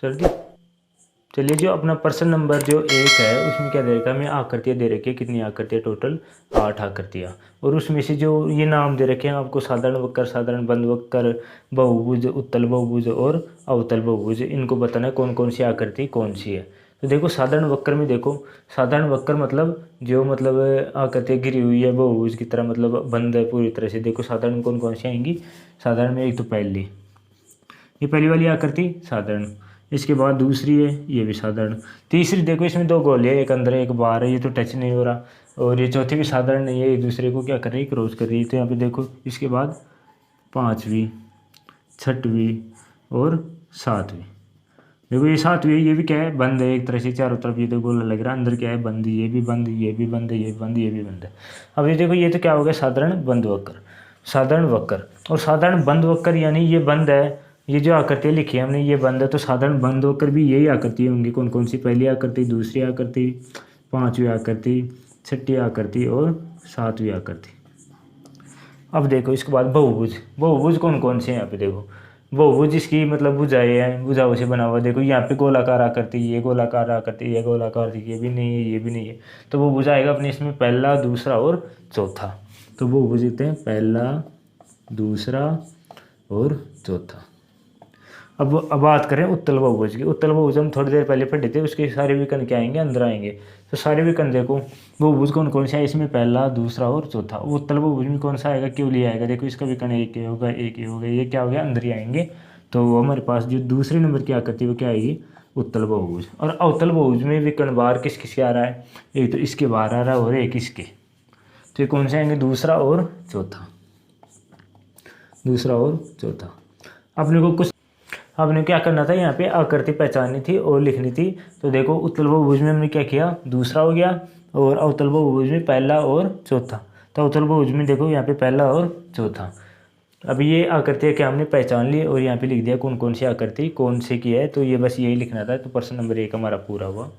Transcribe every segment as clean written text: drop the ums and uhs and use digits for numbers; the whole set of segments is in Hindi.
जल्दी। चलिए, जो अपना प्रश्न नंबर जो 1 है उसमें क्या दे रखा है, हमें आकृतियाँ दे रखी है। कितनी आकृतियाँ? टोटल 8 आकृतियाँ। और उसमें से जो ये नाम दे रखे हैं आपको, साधारण वक्र, साधारण बंद वक्र, बहुभुज, उत्तल बहुभुज और अवतल बहुभुज, इनको बताना है कौन कौन सी आकृति कौन सी है। तो देखो साधारण वक्र में, देखो साधारण वक्र मतलब जो मतलब आकृतियाँ गिरी हुई है बहुभुज की तरह, मतलब बंद है पूरी तरह से। देखो साधारण कौन कौन सी आएंगी? साधारण में एक तो पहली, ये पहली वाली आकृति साधारण, इसके बाद दूसरी है ये भी साधारण, तीसरी देखो इसमें दो गोले हैं, एक अंदर है एक बाहर है, ये तो टच नहीं हो रहा। और ये चौथी भी साधारण नहीं है, एक दूसरे को क्या कर रही है, क्रॉस कर रही है। तो यहाँ पे देखो इसके बाद पाँचवीं, छठवीं और सातवीं। देखो ये सातवीं है, ये भी क्या है, बंद है एक तरह से चारों तरफ, ये तो गोला लग रहा है, अंदर क्या है, बंद, ये भी बंद, ये भी बंद, ये भी बंद, ये भी बंद है। अब ये देखो ये तो क्या हो गया, साधारण बंद वक्र, साधारण वक्र। और साधारण बंद वक्र यानी ये बंद है, ये जो आकृति लिखी है हमने ये बंद है, तो साधारण बंद वक्र भी यही आकृति होंगी। कौन कौन सी? पहली आकृति, दूसरी आकृति, पांचवी आकृति, छठी आकृति और सातवीं आकृति। अब देखो इसके बाद बहुभुज। बहुभुज कौन कौन से हैं? यहाँ पे देखो बहुभुज, इसकी मतलब भुजाएं हैं, भुजाओं से बना हुआ। देखो यहाँ पे गोलाकार आकृति, ये गोलाकार आकृति, ये गोलाकार, ये भी नहीं है, ये भी नहीं है। तो वो भुज आएगा अपने इसमें पहला, दूसरा और चौथा। तो वो भुज देते हैं पहला, दूसरा और चौथा। अब बात करें उत्तल बहुभुज की। उत्तल बहुभुज हम थोड़ी देर पहले पढ़े थे, उसके सारे विकर्ण क्या आएंगे, अंदर आएंगे। तो सारे विकर्ण देखो, बहुभुज कौन कौन से है, इसमें पहला, दूसरा और चौथा। उत्तल बहुभुज में कौन सा आएगा, क्यों लिया आएगा? देखो इसका विकर्ण एक ही होगा, एक ही होगा, ये क्या हो गया, अंदर ही आएंगे। तो हमारे पास जो दूसरे नंबर की आकृति वो क्या आएगी, उत्तल बहुभुज। और अवतल बहुभुज में विकर्ण बाहर किस किसके आ रहा है, एक तो इसके बाहर आ रहा है और एक इसके। तो ये कौन से आएंगे, दूसरा और चौथा, दूसरा और चौथा। अपने को कुछ, आपने क्या करना था, यहाँ पे आकृति पहचाननी थी और लिखनी थी। तो देखो उत्तल बहुभुज में हमने क्या किया, दूसरा हो गया, और अवतल बहुभुज में पहला और चौथा। तो अवतल बहुभुज में देखो यहाँ पे पहला और चौथा। अब ये आकृतियाँ क्या हमने पहचान ली और यहाँ पे लिख दिया कौन कौन सी आकृति कौन से की है। तो ये बस यही लिखना था। तो प्रश्न नंबर 1 हमारा पूरा हुआ।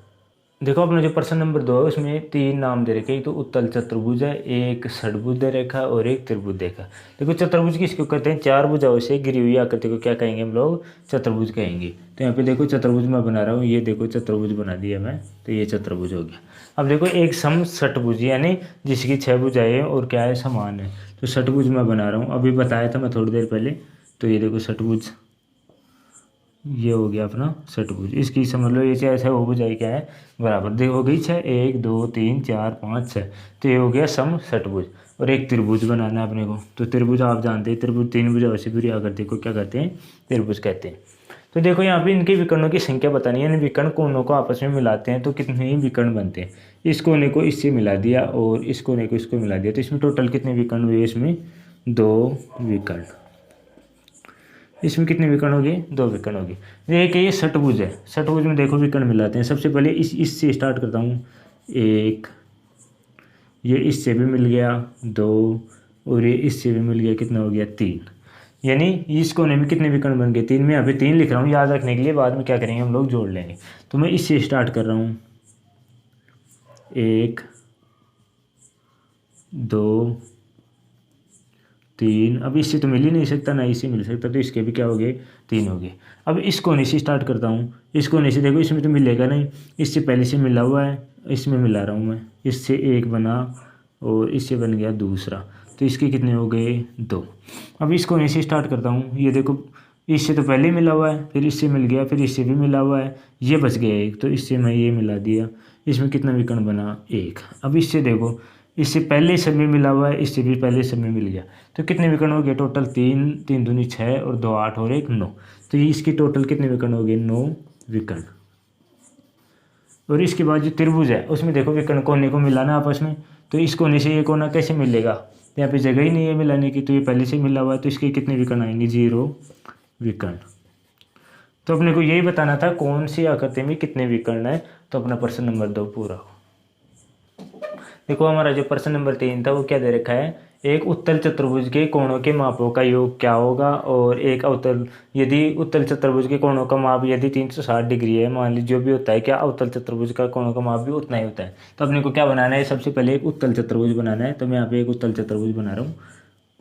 देखो अपना जो प्रश्न नंबर 2 है उसमें 3 नाम दे रखे, एक तो उत्तल चतुर्भुज है, एक षडभुज दे रखा और एक त्रिभुज देखा। देखो चतुर्भुज किसको कहते हैं, 4 भुजाओं से घिरी हुई आकृति को क्या कहेंगे हम लोग, चतुर्भुज कहेंगे। तो यहाँ पे देखो चतुर्भुज मैं बना रहा हूँ, ये देखो चतुर्भुज बना दिया मैं, तो ये चतुर्भुज हो गया। अब देखो एक सम षटभुज यानी जिसकी 6 भुजाएं और क्या है, समान है। तो षटभुज मैं बना रहा हूँ, अभी बताया था मैं थोड़ी देर पहले। तो ये देखो षटभुज, ये हो गया अपना षटभुज। इसकी समझ लो ये चाहे 6 भुजाएं क्या है, बराबर। देखो हो गई 6, 1 2 3 4 5 6। तो ये हो गया सम षटभुज। और एक त्रिभुज बनाना है अपने को। तो त्रिभुज आप जानते हैं, त्रिभुज 3 भुजाओं से पूरी आकृति को क्या कहते हैं, त्रिभुज कहते हैं। तो देखो यहाँ पे इनके विकर्णों की संख्या बतानी है, यानी विकर्ण कोनों को आपस में मिलाते हैं तो कितने ही विकर्ण बनते हैं। इस कोने को इससे मिला दिया और इस कोने को इसको मिला दिया, तो इसमें टोटल कितने विकर्ण हुए, इसमें 2 विकर्ण। इसमें कितने विकर्ण हो गए, 2 विकर्ण हो गए। एक ये षटभुज है, षटभुज में देखो विकर्ण मिलाते हैं। सबसे पहले इससे स्टार्ट करता हूँ, 1, ये इससे भी मिल गया 2, और ये इससे भी मिल गया, कितना हो गया 3। यानी इस कोने में कितने विकर्ण बन गए, 3 में। यहाँ पे 3 लिख रहा हूँ याद रखने के लिए, बाद में क्या करेंगे हम लोग जोड़ लेंगे। तो मैं इससे स्टार्ट कर रहा हूँ, 1 2 3। अब इससे तो मिल ही नहीं सकता, ना इससे मिल सकता, तो इसके भी क्या हो गए, 3 हो गए। अब इस कोने से स्टार्ट करता हूँ, इस कोने से देखो इसमें तो मिलेगा नहीं, इससे पहले से मिला हुआ है, इसमें मिला रहा हूँ मैं। इससे एक बना और इससे बन गया दूसरा, तो इसके कितने हो गए, 2। अब इस कोने से स्टार्ट करता हूँ, ये देखो इससे तो पहले मिला हुआ है, फिर इससे मिल गया, फिर इससे भी मिला हुआ है, ये बच गया एक, तो इससे मैं ये मिला दिया। इसमें कितना विकर्ण बना, 1। अब इससे देखो इससे पहले सब में मिला हुआ है, इससे भी पहले सब में मिल गया, तो कितने विकर्ण हो गए टोटल, 3 3 दूनी 6 और 2 8 और 1 9। तो ये इसकी टोटल कितने विकर्ण हो गए, 9 विकर्ण। और इसके बाद जो त्रिभुज है उसमें देखो विकर्ण कोने को मिलाना आपस में, तो इस कोने से ये कोना कैसे मिलेगा, तो यहाँ पे जगह ही नहीं है मिलाने की, तो ये पहले से मिला हुआ है, तो इसके कितने विकर्ण आएंगे, 0 विकर्ण। तो अपने को यही बताना था कौन सी आकृति में कितने विकर्ण है। तो अपना प्रश्न नंबर 2 पूरा हो। देखो हमारा जो प्रश्न नंबर 3 था वो क्या दे रखा है, एक उत्तल चतुर्भुज के कोणों के मापों का योग क्या होगा, और एक अवतल, यदि उत्तल चतुर्भुज के कोणों का माप यदि 360 डिग्री है, मान लीजिए जो भी होता है, क्या अवतल चतुर्भुज का कोणों का माप भी उतना ही होता है। तो अपने को क्या बनाना है, सबसे पहले एक उत्तल चतुर्भुज बनाना है। तो मैं यहाँ पे एक उत्तल चतुर्भुज बना रहा हूँ।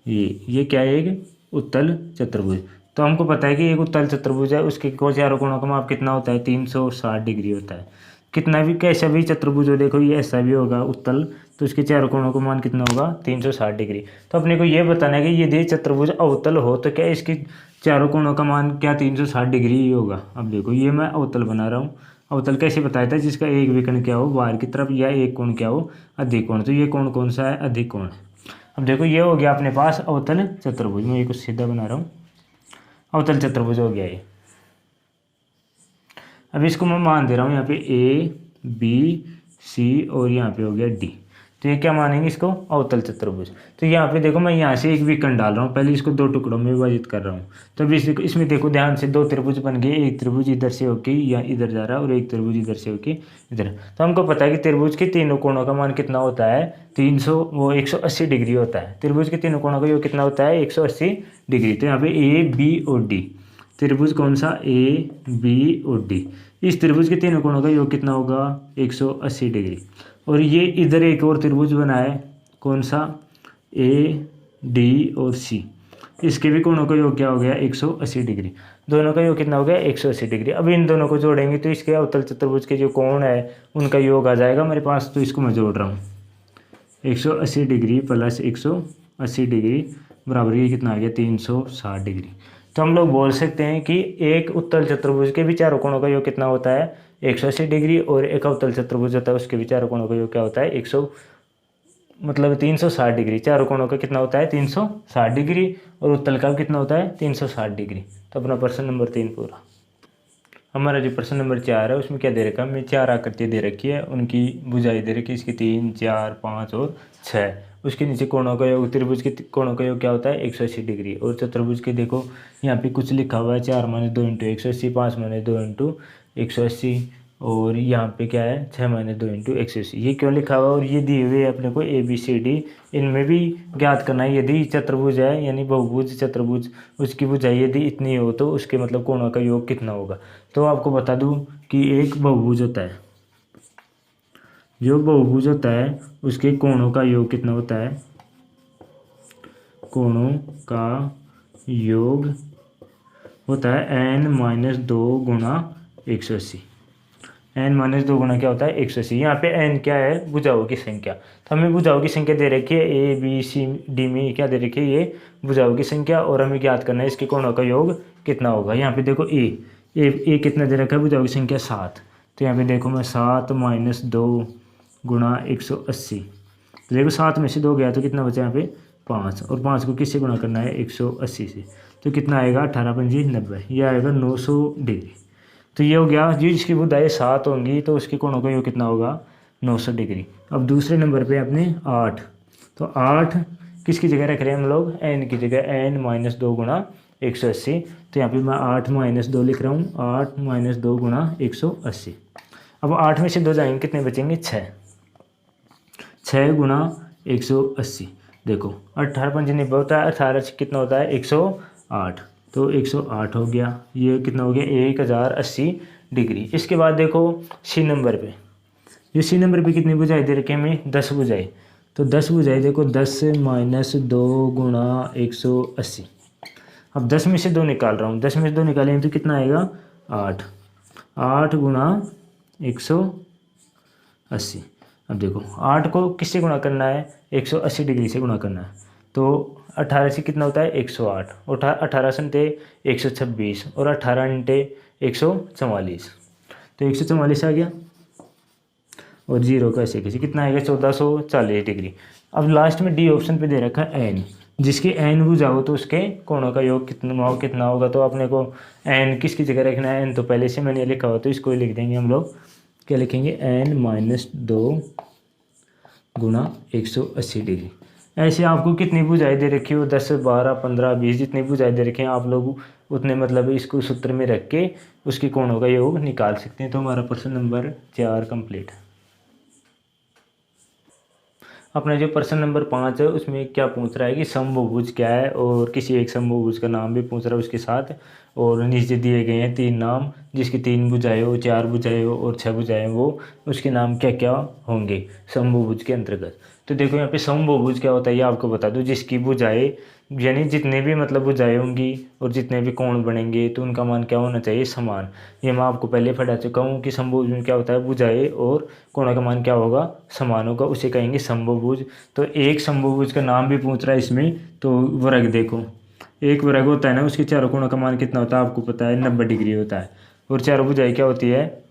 ये क्या है, एक उत्तल चतुर्भुज। तो हमको पता है कि एक उत्तल चतुर्भुज है, उसके चारों कोणों का माप कितना होता है, 360 डिग्री होता है। कितना भी कैसा भी चतुर्भुज हो, देखो ये ऐसा भी होगा उत्तल, तो उसके चारों कोणों का मान कितना होगा, 360 डिग्री। तो अपने को ये बताना है कि यदि चतुर्भुज अवतल हो तो क्या इसके चारों कोणों का मान क्या 360 डिग्री ही होगा। अब देखो ये मैं अवतल बना रहा हूँ। अवतल कैसे बताया था, जिसका एक विकर्ण क्या हो बाहर की तरफ, या एक कोण क्या हो, अधिक कोण। तो ये कोण कौन सा है, अधिक कोण। अब देखो ये हो गया अपने पास अवतल चतुर्भुज। मैं ये कुछ सीधा बना रहा हूँ, अवतल चतुर्भुज हो गया ये। अब इसको मैं मान दे रहा हूँ यहाँ पे ए बी सी और यहाँ पे हो गया डी। तो ये क्या मानेंगे इसको, अवतल चतुर्भुज। तो यहाँ पे देखो मैं यहाँ से एक विकर्ण डाल रहा हूँ, पहले इसको दो टुकड़ों में विभाजित कर रहा हूँ। तो अब इसमें देखो ध्यान से, दो त्रिभुज बन गए, एक त्रिभुज इधर से होके या इधर जा रहा है और एक त्रिभुज इधर से होके इधर। तो हमको पता है कि त्रिभुज के तीनों कोणों का मान कितना होता है, 180 डिग्री होता है। त्रिभुज के तीनों कोणों का योग कितना होता है, 180 डिग्री। तो यहाँ पे ए बी और डी, त्रिभुज कौन सा, ए बी और डी। इस त्रिभुज के तीनों कोणों का योग कितना होगा, 180 डिग्री। और ये इधर एक और त्रिभुज बना है, कौन सा, ए डी और सी। इसके भी कोणों का योग क्या हो गया, 180 डिग्री। दोनों का योग कितना हो गया, 180 डिग्री। अब इन दोनों को जोड़ेंगे तो इसके अवतल चतुर्भुज के जो कोण है उनका योग आ जाएगा मेरे पास। तो इसको मैं जोड़ रहा हूँ, 180 डिग्री प्लस 180 डिग्री बराबर ये कितना आ गया, 360 डिग्री। तो हम लोग बोल सकते हैं कि एक उत्तल चतुर्भुज के भी चारों कोणों का योग कितना होता है, 180 डिग्री। और एक अवतल चतुर्भुज होता है उसके भी चारों कोणों का योग क्या होता है, 360 डिग्री। चारों कोणों का कितना होता है, 360 डिग्री। और उत्तल का कितना होता है, 360 डिग्री। तो अपना प्रश्न नंबर 3 पूरा। हमारा जो प्रश्न नंबर 4 है उसमें क्या दे रखा है, हमें 4 आकृतियाँ दे रखी है, उनकी भुजाएं दे रखी है, इसकी 3, 4, 5 और 6। उसके नीचे कोणों का योग, त्रिभुज के कोणों का योग क्या होता है, 180 डिग्री। और चतुर्भुज के देखो यहाँ पे कुछ लिखा हुआ है, 4 - 2 × 180, 5 - 2 × 180, और यहाँ पे क्या है, 6 - 2 × 180। ये क्यों लिखा हुआ है, और ये दिए हुए अपने को ए बी सी डी, इनमें भी ज्ञात करना है। यदि चतुर्भुज है यानी बहुभुज चतुर्भुज, उसकी भुजाई यदि इतनी हो तो उसके मतलब कोणों का योग कितना होगा। तो आपको बता दूं कि एक बहुभुज होता है, जो बहुभुज होता है उसके कोणों का योग कितना होता है, कोणों का योग होता है n-2 × 180। n-2 गुना क्या होता है, 180। यहाँ पे n क्या है, भुजाओं की संख्या। तो हमें भुजाओं की संख्या दे रखी है, ए बी सी डी में क्या दे रखी है, ये भुजाओं की संख्या। और हमें ज्ञात करना है इसके कोणों का योग कितना होगा। यहाँ पे देखो ए कितना दे रखा है, भुजाओं की संख्या 7। तो यहाँ पे देखो मैं 7 - 2 × 180। तो देखो 7 में से 2 गया तो कितना बचा यहाँ पे, 5। और 5 को किससे गुणा करना है, 180 से। तो कितना आएगा, 18 × 5 = 90। यह आएगा 900 डिग्री। तो ये हो गया, जो जिसकी भुजाएं 7 होंगी तो उसके कोणों का योग कितना होगा, 900 डिग्री। अब दूसरे नंबर पे अपने 8। तो 8 किसकी जगह रख रहे हैं हम लोग, n की जगह, n - 2 × 180। तो यहाँ पे मैं 8 - 2 लिख रहा हूँ, 8 - 2 × 180। अब 8 में से 2 जाएंगे, कितने बचेंगे, 6 × 180। देखो 18 × 5 = 90 होता है, 18 से कितना होता है, 108। तो 108 हो गया, ये कितना हो गया, 1080 डिग्री। इसके बाद देखो सी नंबर पे, ये सी नंबर पे कितनी भुजाएं दे रखे हमें, 10 भुजाएं। तो 10 भुजाएं देखो, 10 - 2 × 180। अब 10 में से 2 निकाल रहा हूँ, 10 में से 2 निकालेंगे तो कितना आएगा, 8 × 180। अब देखो 8 को किससे गुणा करना है, 180 डिग्री से गुणा करना है। तो 18 से कितना होता है, 108। और 18 × 126 और 18 × 144। तो 144 आ गया। और 0 का ऐसे कैसे, कितना आएगा, 1440 डिग्री। अब लास्ट में डी ऑप्शन पे दे रखा है n, जिसके n भुजाओ तो उसके कोणों का योग कितना होगा। तो अपने को n किसकी जगह रखना है, n तो पहले से मैंने लिखा हुआ, तो इसको ही लिख देंगे हम लोग। क्या लिखेंगे, n - 2 × 180 डिग्री। ऐसे आपको कितनी भुजाएं दे रखी हो, 10, 12, 15, 20 जितनी भुजाएं दे रखी हैं, आप लोग उतने मतलब इसको सूत्र में रख के उसके कोणों का योग निकाल सकते हैं। तो हमारा प्रश्न नंबर 4 कंप्लीट है। अपना जो प्रश्न नंबर 5 है उसमें क्या पूछ रहा है कि समबहुभुज क्या है, और किसी एक समबहुभुज का नाम भी पूछ रहा है उसके साथ। और नीचे दिए गए हैं 3 नाम, जिसकी 3 भुजाएं हो, 4 भुजाएं हो और 6 भुजाएं हो, उसके नाम क्या क्या होंगे समबहुभुज के अंतर्गत। तो देखो यहाँ पे समबहुभुज क्या होता है, ये आपको बता दूं, जिसकी भुजाएं यानी जितने भी मतलब भुजाएं होंगी और जितने भी कोण बनेंगे तो उनका मान क्या होना चाहिए, समान। ये मैं आपको पहले पढ़ा चुका हूँ कि समभुज में क्या होता है, भुजाएं और कोणों का मान क्या होगा, समान होगा, उसे कहेंगे समभुज। तो एक समभुज का नाम भी पूछ रहा है इसमें, तो वर्ग देखो, एक वर्ग होता है ना, उसके चारों कोणों का मान कितना होता है आपको पता है, 90 डिग्री होता है। और चारों भुजाएं क्या होती है,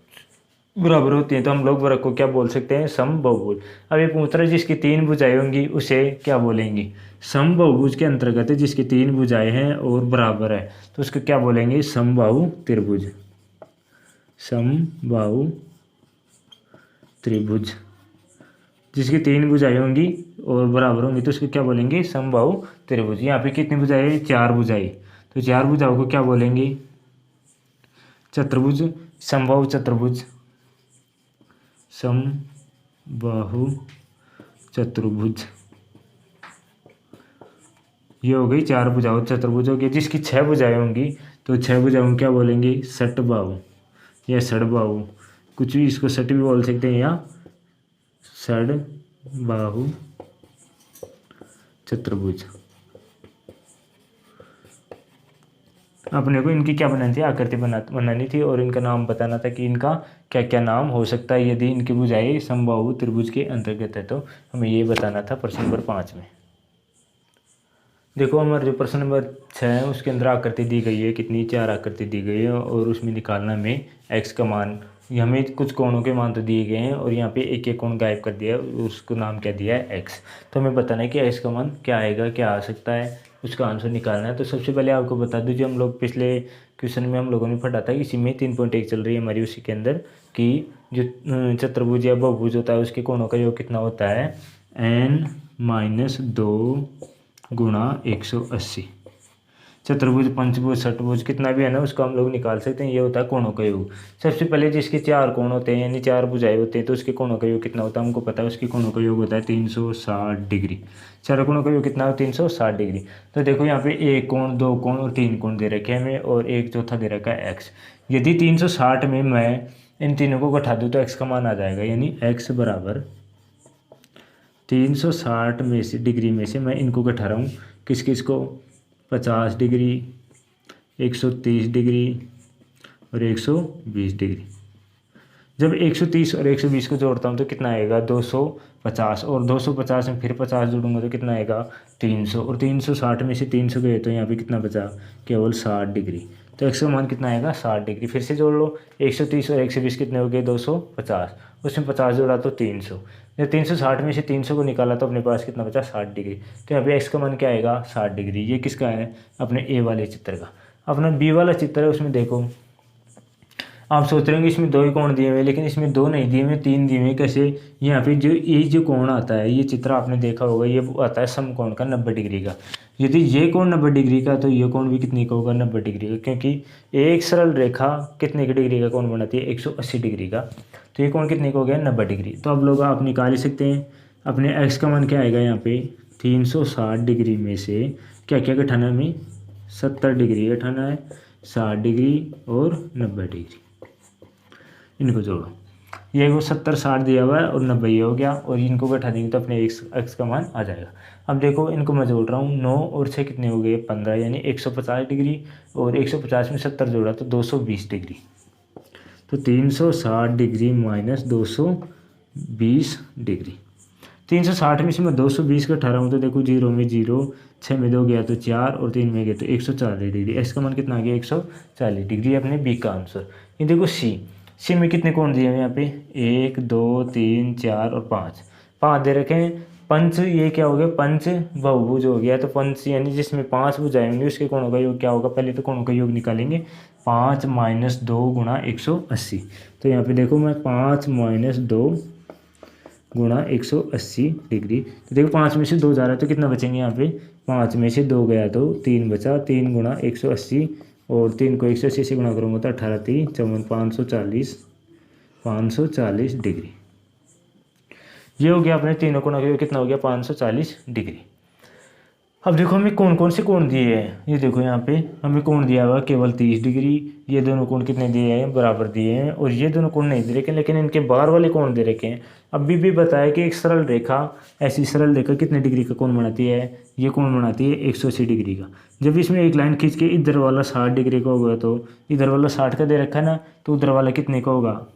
बराबर होती हैं, तो हम लोग वर्ग को क्या बोल सकते हैं, समबाहुभुज। अब ये पूछ रहा है जिसकी 3 भुजाएं होंगी उसे क्या बोलेंगे, समबाहुभुज के अंतर्गत है जिसकी 3 भुजाएं हैं और बराबर है, तो उसको क्या बोलेंगे, समबाहु त्रिभुज। समबाहु त्रिभुज, जिसकी 3 भुजाएं होंगी और बराबर होंगी तो उसको क्या बोलेंगे, समबाहु त्रिभुज। यहाँ पे कितनी भुजाएं, 4 भुजाएं, तो 4 भुजाओं को क्या बोलेंगे, चतुर्भुज, समबाहु चतुर्भुज, समबाहु चतुर्भुज। ये हो गई 4 भुजाओं चतुर्भुज हो गई। जिसकी 6 भुजाएं होंगी तो 6 भुजाओं क्या बोलेंगे, षटबाहु या षडबाहु, कुछ भी, इसको षट भी बोल सकते हैं या षडबाहु चतुर्भुज। अपने को इनकी क्या बनानी थी, आकृति बनानी थी और इनका नाम बताना था कि इनका क्या क्या नाम हो सकता है यदि इनकी भुजाएं समबाहु त्रिभुज के अंतर्गत है, तो हमें ये बताना था प्रश्न नंबर 5 में। देखो हमारा जो प्रश्न नंबर 6 है उसके अंदर आकृति दी गई है, कितनी, 4 आकृति दी गई है और उसमें निकालना हमें एक्स का मान। हमें कुछ कोणों के मान तो दिए गए हैं और यहाँ पे एक एक कोण गायब कर दिया है, उसको नाम क्या दिया है, एक्स। तो हमें बताना है कि एक्स का मान क्या आएगा, क्या आ सकता है, उसका आंसर निकालना है। तो सबसे पहले आपको बता दूँ, जो हम लोग पिछले क्वेश्चन में हम लोगों ने पढ़ा था, इसी में 3.1 चल रही है हमारी, उसी के अंदर कि जो चतुर्भुज या बहुभुज होता है उसके कोणों का योग कितना होता है, n-2 गुणा 180। चतुर्भुज, पंचभुज, षटभुज कितना भी है ना उसको हम लोग निकाल सकते हैं, ये होता है कोणों का योग। सबसे पहले जिसके 4 कोण होते हैं यानी 4 भुजाएं होते हैं तो उसके कोणों का योग कितना होता है हमको पता है, उसके कोणों का योग होता है 360 डिग्री। चारों कोणों का योग कितना है, 360 डिग्री। तो देखो यहाँ पे 1 कोण, 2 कोण और 3 कोण दे रखे हैं हमें और एक चौथा दे रखा है एक्स। यदि 360 में मैं इन तीनों को घटा दूँ तो एक्स का मान आ जाएगा, यानी एक्स बराबर 360 में से डिग्री में से मैं इनको घटा रहा हूँ, किस किस को, 50 डिग्री, 130 डिग्री और 120 डिग्री। जब 130 और 120 को जोड़ता हूँ तो कितना आएगा, 250, और 250 में फिर 50 जोड़ूंगा तो कितना आएगा, 300, और 360 में से 300 गए तो यहाँ पे कितना बचा, केवल 60 डिग्री। तो एक्स का मान कितना आएगा, 60 डिग्री। फिर से जोड़ लो, 130 और 120 कितने हो गए, 250, उसमें 50 जोड़ा तो 300। जब 360 में से 300 को निकाला तो अपने पास कितना बचा, 60 डिग्री। तो यहाँ पे एक्स का मान क्या आएगा, 60 डिग्री। ये किसका है, अपने ए वाले चित्र का। अपना बी वाला चित्र है, उसमें देखो आप सोच रहे होंगे इसमें 2 ही कोण दिए हुए, लेकिन इसमें 2 नहीं दिए हुए, 3 दिए हुए। कैसे, यहाँ पे जो कोण आता है, ये चित्र आपने देखा होगा, ये आता है समकोण का 90 डिग्री का। यदि ये कोण 90 डिग्री का तो ये कोण भी कितने का होगा, 90 डिग्री का, क्योंकि एक सरल रेखा कितने की डिग्री का कोण बनाती है, 180 डिग्री का। तो ये कोण कितने का हो गया, 90 डिग्री। तो अब लोग आप निकाल ही सकते हैं अपने एक्स का मान क्या आएगा, यहाँ पे 360 डिग्री में से क्या क्या घटाना है हमें, 70 डिग्री घटाना है, 60 डिग्री और 90 डिग्री। इनको जोड़ो, ये वो 70 60 दिया हुआ है और 90 ये हो गया, और इनको घटा देंगे तो अपने एक्स का मान आ जाएगा। अब देखो इनको मैं जोड़ रहा हूँ, 9 और 6 कितने हो गए, 15, यानी 150 डिग्री, और 150 में 70 जोड़ा तो 220 डिग्री। तो 360 डिग्री माइनस 220 डिग्री। 360 में से मैं 220 घटा रहा हूँ तो देखो 0 में 0, 6 में 2 गया तो 4 और 3 में गया तो 140 डिग्री। एक्स का मान कितना आ गया, 140 डिग्री, अपने बी का आंसर। ये देखो सी में कितने कोण दिए हैं यहाँ पे, 1 2 3 4 और 5 दे रखे हैं। पंच, ये क्या हो गया, पंच बहुभुज हो गया। तो पंच यानी जिसमें 5 भुजाएं होंगी उसके कोणों का योग क्या होगा, पहले तो कोणों का योग निकालेंगे, 5 माइनस 2 गुणा 180। तो यहाँ पे देखो मैं 5 माइनस 2 गुणा 180 डिग्री। तो देखो 5 में से 2 जा रहा है तो कितना बचेंगे यहाँ पे, 5 में से 2 गया तो 3 बचा, 3 गुणा 180 और 3 को 180 से गुणा करूँगा तो 18 3 54 540 डिग्री। ये हो गया अपने तीनों कोणों का योग कितना हो गया, 540 डिग्री। अब देखो हमें कौन कौन से कोण दिए हैं, ये देखो यहाँ पे हमें कोण दिया हुआ केवल 30 डिग्री। ये दोनों कोण कितने दिए हैं, बराबर दिए हैं। और ये दोनों कोण नहीं दे रखे, लेकिन इनके बाहर वाले कोण दे रखे हैं। अभी भी बताया कि एक सरल रेखा, ऐसी सरल रेखा कितने डिग्री का कोण बनाती है, ये कोण बनाती है 180 डिग्री का। जब इसमें एक लाइन खींच के इधर वाला 60 डिग्री का होगा, तो इधर वाला 60 का दे रखा है ना, तो उधर वाला कितने का होगा,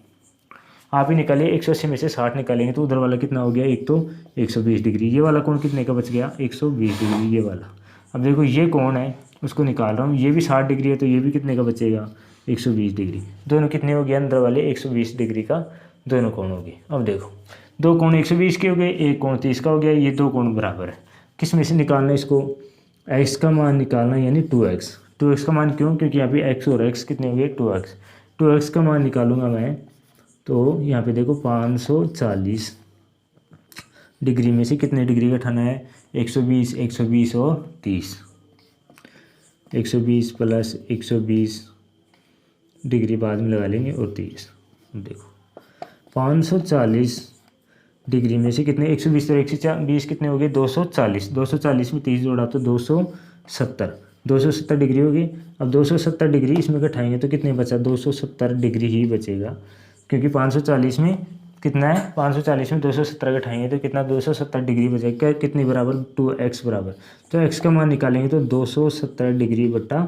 आप ही निकालिए। 180 में से 60 निकालेंगे तो उधर वाला कितना हो गया, एक तो 120 डिग्री। ये वाला कोण कितने का बच गया, 120 डिग्री ये वाला। अब देखो ये कोण है, उसको निकाल रहा हूँ, ये भी 60 डिग्री है, तो ये भी कितने का बचेगा, 120 डिग्री। दोनों कितने हो गए, अंदर वाले 120 डिग्री का दोनों कोण हो गए। अब देखो दो कोण 120 के हो गए, एक कोण 30 का हो गया, ये दो कोण बराबर है। किस में से निकालना है इसको, x का मान निकालना, यानी 2x। 2x का मान क्यों, क्योंकि यहाँ पे x और x कितने हो गए, 2x। 2x का मान निकालूंगा मैं, तो यहाँ पे देखो 540 डिग्री में से कितने डिग्री का उठाना है, 120, 120 और 30। 120 प्लस 120 डिग्री बाद में लगा लेंगे और 30। देखो 540 डिग्री में से कितने, 120 और 120 कितने हो गए, 240। 240 में 30 जोड़ा तो 270। 270 डिग्री होगी। अब 270 डिग्री इसमें घटाएंगे तो कितने बचा, 270 डिग्री ही बचेगा, क्योंकि 540 में कितना है, 540 में 270 घटाएंगे तो कितना, 270 डिग्री बचेगा। कितनी बराबर, 2x बराबर। तो x का मान निकालेंगे तो 270 डिग्री बटा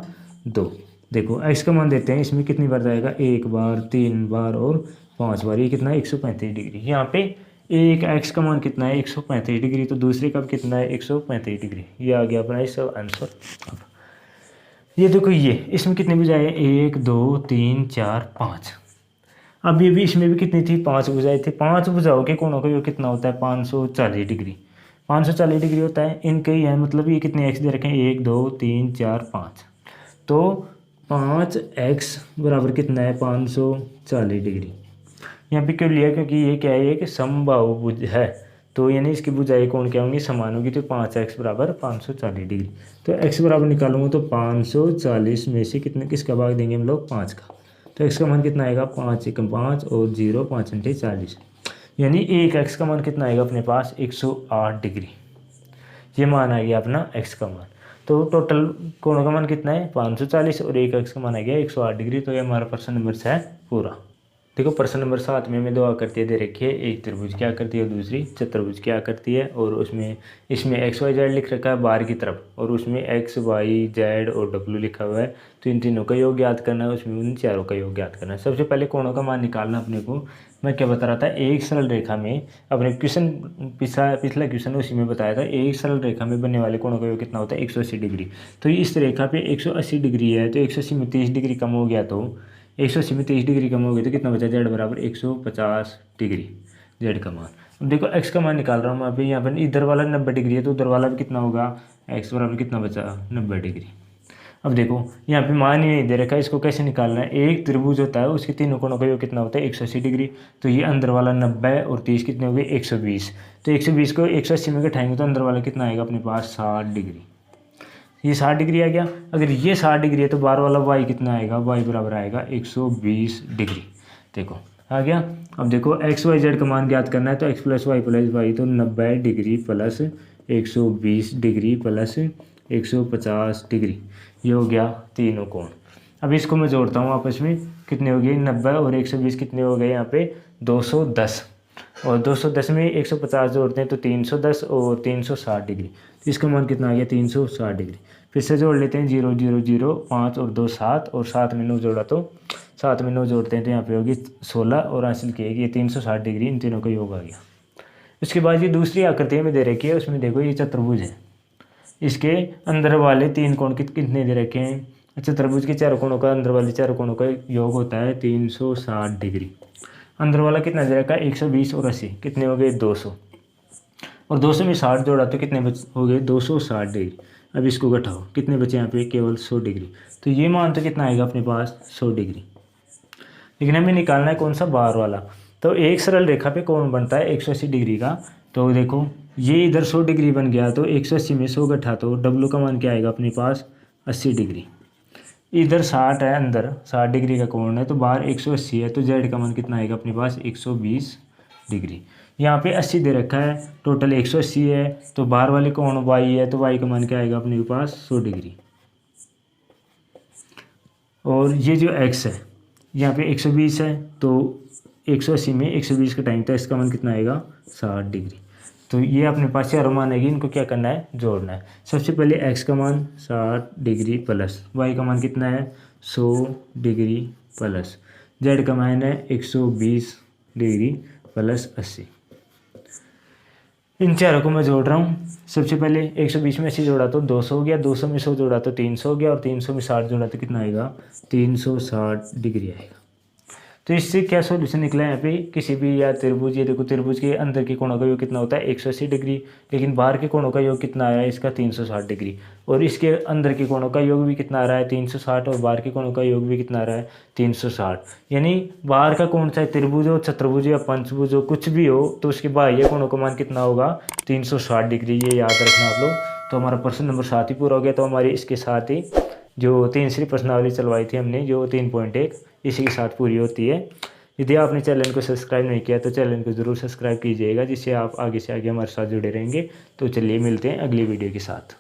2। देखो x का मान देते हैं, इसमें कितनी बार जाएगा, 1 बार, 3 बार और 5 बार। ये कितना है, 135 डिग्री। यहाँ पे एक x का मान कितना है, 135 डिग्री, तो दूसरे का कितना है, 135 डिग्री। ये आ गया अपना इस आंसर। अब ये देखो ये इसमें कितने बुझाए, 1 2 3 4 5। अब ये भी इसमें भी कितनी थी, 5 बुझाए थे। 5 बुझाओ के कोणों का ये कितना होता है, 540 डिग्री। 540 डिग्री होता है, इनके ही है, मतलब ये कितने x दे रखे हैं, 1 2 3 4 5। तो 5x बराबर कितना है, 540 डिग्री। यहाँ पे क्यों लिया, क्योंकि ये क्या है, एक समबाहुभुज है, तो यानी इसकी भुजाएं कोण क्या होंगी, समान होगी। तो 5x बराबर 540 डिग्री। तो x बराबर निकालूंगा तो 540 में से कितने, किसका भाग देंगे हम लोग, 5 का। तो x का मान कितना आएगा, 5 एकम 5 और 0 5 घंटे 40, यानी एक x का मान कितना आएगा अपने पास, 108 डिग्री। ये मान आ गया अपना x का मान। तो टोटल कोणों का मान कितना है, 540 और एक x का मान आ गया 108 डिग्री। तो ये हमारा प्रश्न नंबर 6 पूरा। देखो प्रश्न नंबर 7 में हमें दो आकृतियाँ दे रखी है, एक त्रिभुज की आकृति है और दूसरी चतुर्भुज की आकृति है। और उसमें इसमें XYZ लिख रखा है बाहर की तरफ, और उसमें XYZ और W लिखा हुआ है। तो इन तीनों का योग ज्ञात करना है, उसमें उन चारों का योग ज्ञात करना है। सबसे पहले कोणों का मान निकालना अपने को। मैं क्या बता रहा था, एक सरल रेखा में, अपने क्वेश्चन पिछला क्वेश्चन उसी में बताया था, एक सरल रेखा में बनने वाले कोणों का योग कितना होता है, 180 डिग्री। तो इस रेखा पे 180 डिग्री है, तो 180 में 30 डिग्री कम हो गया, तो 180 में 30 डिग्री कम हो गई तो कितना बचा, z बराबर 150 डिग्री, z का मान। अब देखो x का मान निकाल रहा हूँ मैं अभी। यहाँ पर इधर वाला 90 डिग्री है, तो उधर वाला भी कितना होगा, x बराबर कितना बचा, 90 डिग्री। अब देखो यहाँ पे मान ही नहीं दे रखा है, इसको कैसे निकालना है। एक त्रिभुज होता है, उसके तीनों कोणों का योग कितना होता है, 180 डिग्री। तो ये अंदर वाला 90 और 30 कितने हो गए, 120। तो 120 को 180 में घटाएंगे तो अंदर वाला कितना आएगा अपने पास, 60 डिग्री। ये 60 डिग्री आ गया। अगर ये 60 डिग्री है तो बाहर वाला y कितना आएगा, y बराबर आएगा 120 डिग्री। देखो आ गया। अब देखो XYZ का मान ज्ञात करना है, तो x प्लस वाई, तो 90 degree plus 120 degree plus 150 degree, ये हो गया तीनों कोण। अब इसको मैं जोड़ता हूँ आपस में, कितने हो गए, 90 और 120 कितने हो गए यहाँ पे, 210। और 210 में 150 जोड़ते हैं तो 310 और 360 डिग्री। तो इसका मान कितना आ गया, 360 डिग्री। फिर से जोड़ लेते हैं, 0 0 0 5 और 2 7 और 7 में 9 जोड़ा तो 7 में 9 जोड़ते हैं तो यहाँ पे होगी 16 और हासिल किए ये 360 डिग्री। इन तीनों का योग आ गया। उसके बाद ये दूसरी आकृति में दे रखी है, उसमें देखो ये चतुर्भुज है, इसके अंदर वाले तीन कोण कितने दे रखे हैं। चतुर्भुज के चारों कोणों का, अंदर वाले चारों कोणों का योग होता है 360 डिग्री। अंदर वाला कितना दे रखा है, 120 और 80 कितने हो गए, 200। और 200 में 60 जोड़ा तो कितने हो गए, 260 डिग्री। अब इसको घटाओ, कितने बचे यहाँ पे, केवल 100 डिग्री। तो ये मान तो कितना आएगा अपने पास, 100 डिग्री। लेकिन हमें निकालना है कौन सा, बाहर वाला। तो एक सरल रेखा पे कोण बनता है 180 डिग्री का। तो देखो ये इधर 100 डिग्री बन गया, तो 180 में 100 घटा तो W का मान क्या आएगा अपने पास, 80 डिग्री। इधर 60 है, अंदर 60 डिग्री का कोण है, तो बाहर 180 है, तो Z का मान कितना आएगा अपने पास, 120 डिग्री। यहाँ पे 80 दे रखा है, टोटल 180 है, तो बाहर वाले कोण वाई है, तो वाई का मान क्या आएगा अपने के पास 100 डिग्री। और ये जो एक्स है यहाँ पे 120 है, तो 180 में 120 का टाइम था, इसका मान कितना आएगा 60 डिग्री। तो ये अपने पास चारों मान आएगी, इनको क्या करना है जोड़ना है। सबसे पहले एक्स का मान 60 डिग्री प्लस वाई का मान कितना है 100 डिग्री प्लस जेड का मान है 120 डिग्री प्लस 80। इन चारों को मैं जोड़ रहा हूँ। सबसे पहले 120 में 80 जोड़ा तो 200 हो गया, 200 में 100 जोड़ा तो 300 हो गया, और 300 में 60 जोड़ा तो कितना आएगा 360 डिग्री आएगा। तो इससे क्या सॉल्यूशन निकला है यहाँ पे, किसी भी या त्रिभुज, ये देखो त्रिभुज के अंदर के कोणों का योग कितना होता है 180 डिग्री, लेकिन बाहर के कोणों का योग कितना आया है इसका 360 डिग्री, और इसके अंदर के कोणों का योग भी कितना आ रहा है 360, और बाहर के कोणों का योग भी कितना आ रहा है 360। यानी बाहर का कोण चाहे त्रिभुज हो, चतुर्भुज या पंचभुज हो, कुछ भी हो, तो उसके बाह्य कोणों का मान कितना होगा 360 डिग्री। ये याद रखना आप लोग। तो हमारा प्रश्न नंबर 7 ही पूरा हो गया। तो हमारे इसके साथ ही जो तीसरी प्रश्नावली चलवाई थी हमने, जो 3.1, इसी के साथ पूरी होती है। यदि आपने चैनल को सब्सक्राइब नहीं किया तो चैनल को ज़रूर सब्सक्राइब कीजिएगा, जिससे आप आगे से आगे हमारे साथ जुड़े रहेंगे। तो चलिए मिलते हैं अगली वीडियो के साथ।